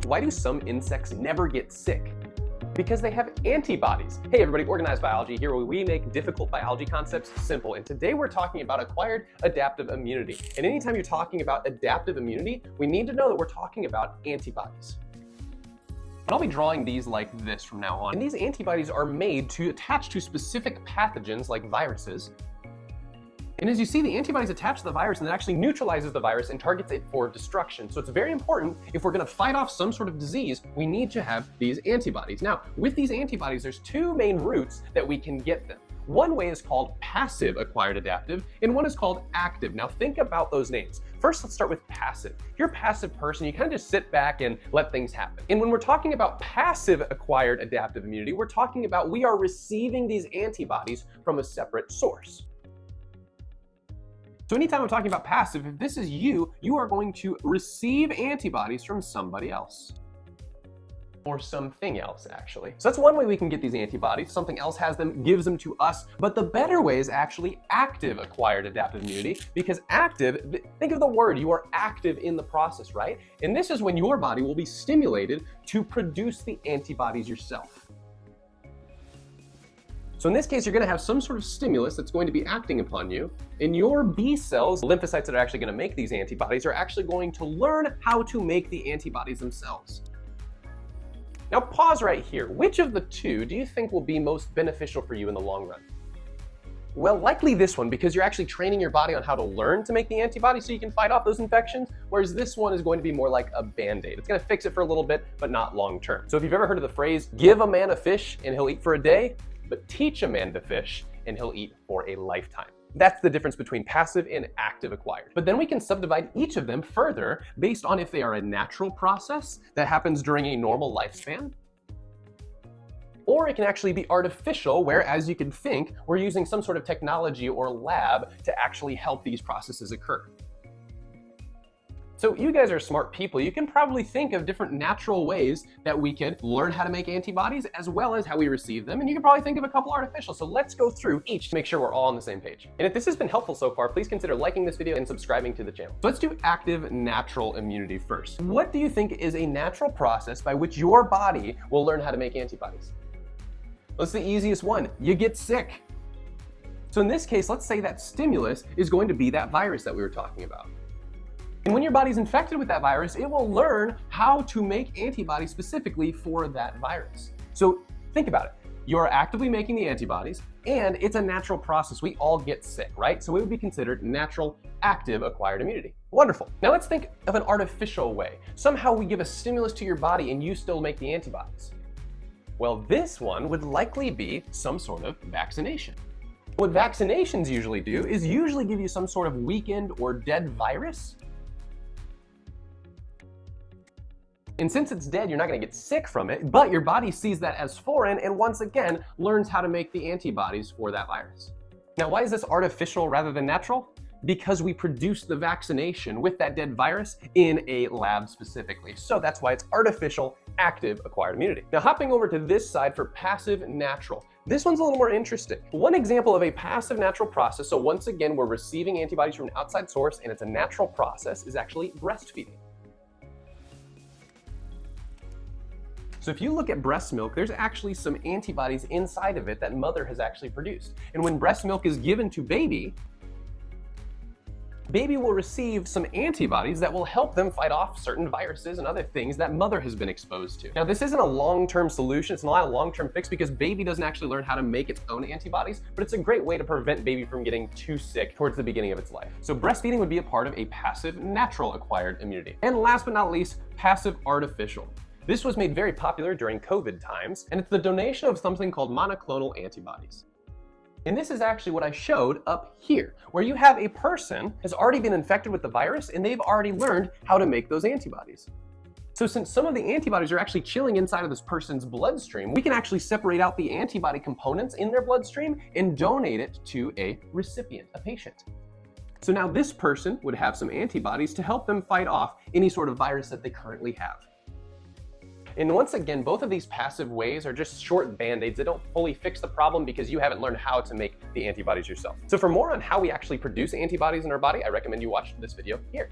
Why do some insects never get sick? Because they have antibodies. Hey everybody, Organized Biology here, where we make difficult biology concepts simple. And today we're talking about acquired adaptive immunity. And anytime you're talking about adaptive immunity, we need to know that we're talking about antibodies. And I'll be drawing these like this from now on. And these antibodies are made to attach to specific pathogens like viruses. And as you see, the antibodies attach to the virus and it actually neutralizes the virus and targets it for destruction. So it's very important, if we're gonna fight off some sort of disease, we need to have these antibodies. Now, with these antibodies, there's two main routes that we can get them. One way is called passive acquired adaptive, and one is called active. Now think about those names. First, let's start with passive. If you're a passive person, you kind of just sit back and let things happen. And when we're talking about passive acquired adaptive immunity, we're talking about we are receiving these antibodies from a separate source. So anytime I'm talking about passive, if this is you, you are going to receive antibodies from somebody else. Or something else, actually. So that's one way we can get these antibodies. Something else has them, gives them to us. But the better way is actually active acquired adaptive immunity, because active, think of the word, you are active in the process, right? And this is when your body will be stimulated to produce the antibodies yourself. So in this case, you're gonna have some sort of stimulus that's going to be acting upon you, and your B cells, lymphocytes that are actually gonna make these antibodies, are actually going to learn how to make the antibodies themselves. Now pause right here. Which of the two do you think will be most beneficial for you in the long run? Well, likely this one, because you're actually training your body on how to learn to make the antibodies so you can fight off those infections, whereas this one is going to be more like a Band-Aid. It's gonna fix it for a little bit, but not long term. So if you've ever heard of the phrase, give a man a fish and he'll eat for a day, but teach a man to fish and he'll eat for a lifetime. That's the difference between passive and active acquired. But then we can subdivide each of them further based on if they are a natural process that happens during a normal lifespan, or it can actually be artificial, where, as you can think, we're using some sort of technology or lab to actually help these processes occur. So you guys are smart people. You can probably think of different natural ways that we could learn how to make antibodies as well as how we receive them. And you can probably think of a couple artificial. So let's go through each to make sure we're all on the same page. And if this has been helpful so far, please consider liking this video and subscribing to the channel. So let's do active natural immunity first. What do you think is a natural process by which your body will learn how to make antibodies? What's the easiest one? You get sick. So in this case, let's say that stimulus is going to be that virus that we were talking about. And when your body's infected with that virus, it will learn how to make antibodies specifically for that virus. So think about it. You're actively making the antibodies, and it's a natural process. We all get sick, right? So it would be considered natural active acquired immunity. Wonderful. Now let's think of an artificial way. Somehow we give a stimulus to your body and you still make the antibodies. Well, this one would likely be some sort of vaccination. What vaccinations usually do is usually give you some sort of weakened or dead virus. And since it's dead, you're not gonna get sick from it, but your body sees that as foreign and once again learns how to make the antibodies for that virus. Now, why is this artificial rather than natural? Because we produce the vaccination with that dead virus in a lab specifically. So that's why it's artificial active acquired immunity. Now hopping over to this side for passive natural. This one's a little more interesting. One example of a passive natural process, so once again, we're receiving antibodies from an outside source and it's a natural process, is actually breastfeeding. So if you look at breast milk, there's actually some antibodies inside of it that mother has actually produced. And when breast milk is given to baby will receive some antibodies that will help them fight off certain viruses and other things that mother has been exposed to. Now, this isn't a long-term solution. It's not a long-term fix because baby doesn't actually learn how to make its own antibodies, but it's a great way to prevent baby from getting too sick towards the beginning of its life. So breastfeeding would be a part of a passive natural acquired immunity. And last but not least, passive artificial. This was made very popular during COVID times, and it's the donation of something called monoclonal antibodies. And this is actually what I showed up here, where you have a person has already been infected with the virus and they've already learned how to make those antibodies. So since some of the antibodies are actually chilling inside of this person's bloodstream, we can actually separate out the antibody components in their bloodstream and donate it to a recipient, a patient. So now this person would have some antibodies to help them fight off any sort of virus that they currently have. And once again, both of these passive ways are just short band-aids. They don't fully fix the problem because you haven't learned how to make the antibodies yourself. So for more on how we actually produce antibodies in our body, I recommend you watch this video here.